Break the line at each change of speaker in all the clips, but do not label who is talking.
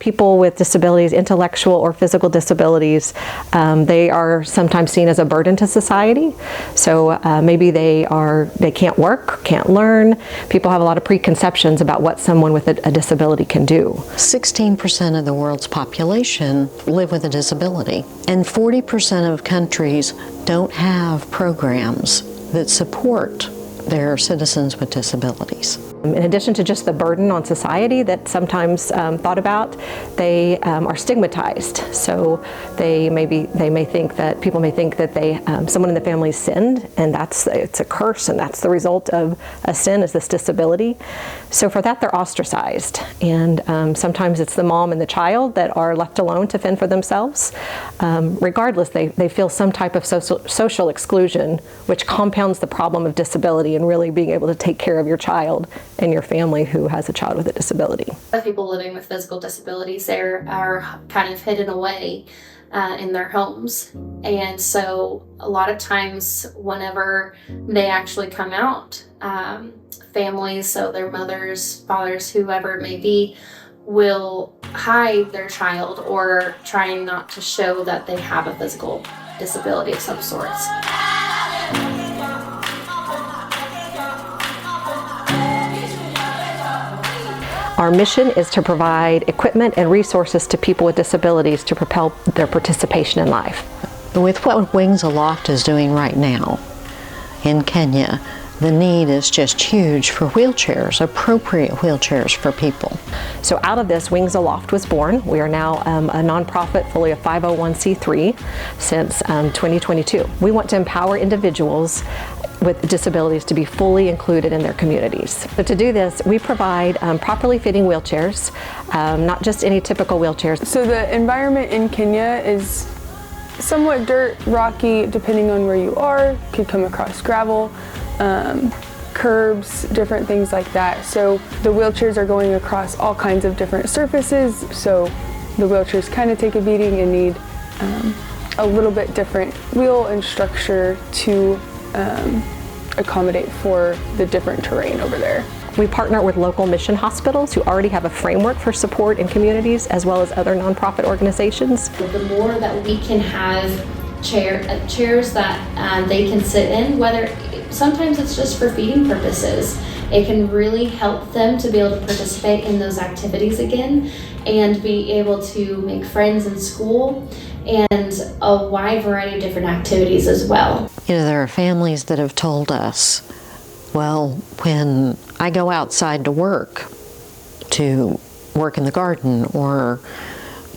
people with disabilities, intellectual or physical disabilities, they are sometimes seen as a burden to society. So maybe they can't work, can't learn. People have a lot of preconceptions about what someone with a disability can do.
16% of the world's population live with a disability, and 40% of countries don't have programs that support their citizens with disabilities.
In addition to just the burden on society that's sometimes thought about, they are stigmatized. So people may think that someone in the family sinned, and it's a curse, and that's the result of a sin, is this disability. So for that, they're ostracized, and sometimes it's the mom and the child that are left alone to fend for themselves. Regardless, they feel some type of social exclusion, which compounds the problem of disability and really being able to take care of your child and your family who has a child with a disability.
People living with physical disabilities, they are kind of hidden away in their homes. And so a lot of times whenever they actually come out, families, so their mothers, fathers, whoever it may be, will hide their child or trying not to show that they have a physical disability of some sorts.
Our mission is to provide equipment and resources to people with disabilities to propel their participation in life.
With what Wings Aloft is doing right now in Kenya, the need is just huge for wheelchairs, appropriate wheelchairs for people.
So out of this, Wings Aloft was born. We are now a nonprofit, fully a 501c3 since 2022. We want to empower individuals with disabilities to be fully included in their communities. But to do this, we provide properly fitting wheelchairs, not just any typical wheelchairs.
So the environment in Kenya is somewhat dirt, rocky, depending on where you are. Could come across gravel, curbs, different things like that. So the wheelchairs are going across all kinds of different surfaces, so the wheelchairs kind of take a beating and need a little bit different wheel and structure to accommodate for the different terrain over there.
We partner with local mission hospitals who already have a framework for support in communities, as well as other nonprofit organizations.
The more that we can have chairs that they can sit in, whether sometimes it's just for feeding purposes, it can really help them to be able to participate in those activities again and be able to make friends in school and a wide variety of different activities as well.
You know, there are families that have told us, well, when I go outside to work in the garden or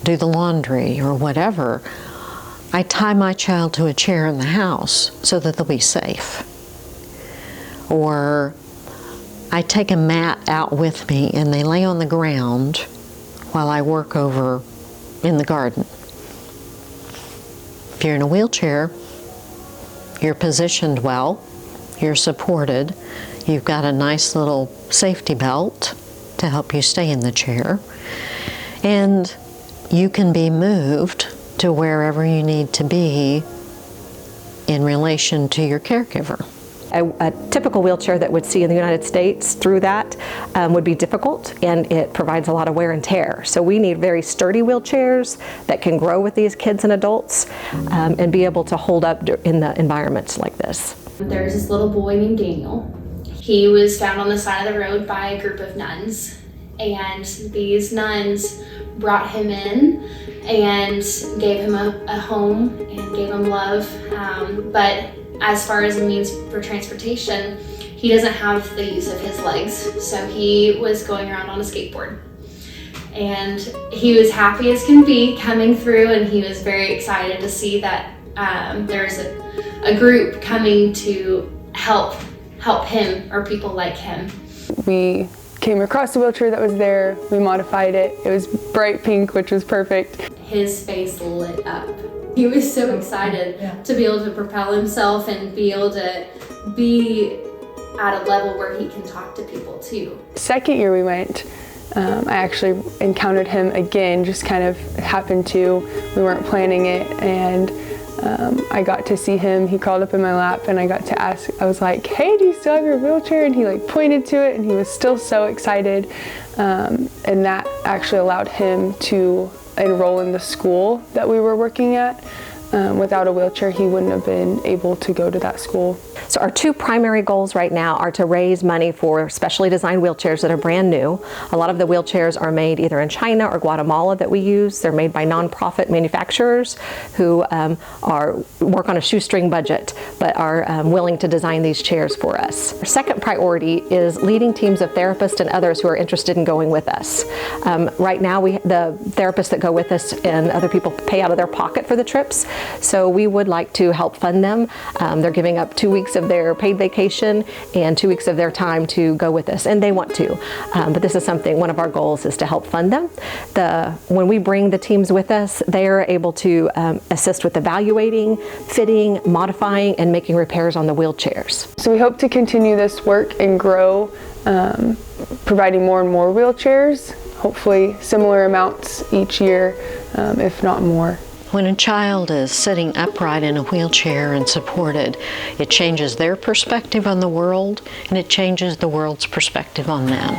do the laundry or whatever, I tie my child to a chair in the house so that they'll be safe. Or I take a mat out with me and they lay on the ground while I work over in the garden. If you're in a wheelchair, you're positioned well, you're supported, you've got a nice little safety belt to help you stay in the chair, and you can be moved to wherever you need to be in relation to your caregiver.
A typical wheelchair that would see in the United States through that would be difficult, and it provides a lot of wear and tear. So we need very sturdy wheelchairs that can grow with these kids and adults and be able to hold up in the environments like this.
There's this little boy named Daniel. He was found on the side of the road by a group of nuns, and these nuns brought him in and gave him a home and gave him love, but as far as a means for transportation, he doesn't have the use of his legs, so he was going around on a skateboard. And he was happy as can be coming through, and he was very excited to see that there's a group coming to help him, or people like him.
We came across the wheelchair that was there, we modified it. It was bright pink, which was perfect.
His face lit up. He was so excited to be able to propel himself and be able to be at a level where he can talk to people too.
Second year we went, I actually encountered him again, just kind of happened to. We weren't planning it, and I got to see him. He crawled up in my lap and I got to ask, I was like, hey, do you still have your wheelchair? And he like pointed to it and he was still so excited. And that actually allowed him to enroll in the school that we were working at. Without a wheelchair, he wouldn't have been able to go to that school.
So our two primary goals right now are to raise money for specially designed wheelchairs that are brand new. A lot of the wheelchairs are made either in China or Guatemala that we use. They're made by nonprofit manufacturers who work on a shoestring budget, but are willing to design these chairs for us. Our second priority is leading teams of therapists and others who are interested in going with us. Right now, the therapists that go with us and other people pay out of their pocket for the trips. So we would like to help fund them. They're giving up 2 weeks of their paid vacation and 2 weeks of their time to go with us, and they want to. But this is something, one of our goals is to help fund them. When we bring the teams with us, they are able to assist with evaluating, fitting, modifying, and making repairs on the wheelchairs.
So we hope to continue this work and grow, providing more and more wheelchairs, hopefully similar amounts each year, if not more.
When a child is sitting upright in a wheelchair and supported, it changes their perspective on the world, and it changes the world's perspective on them.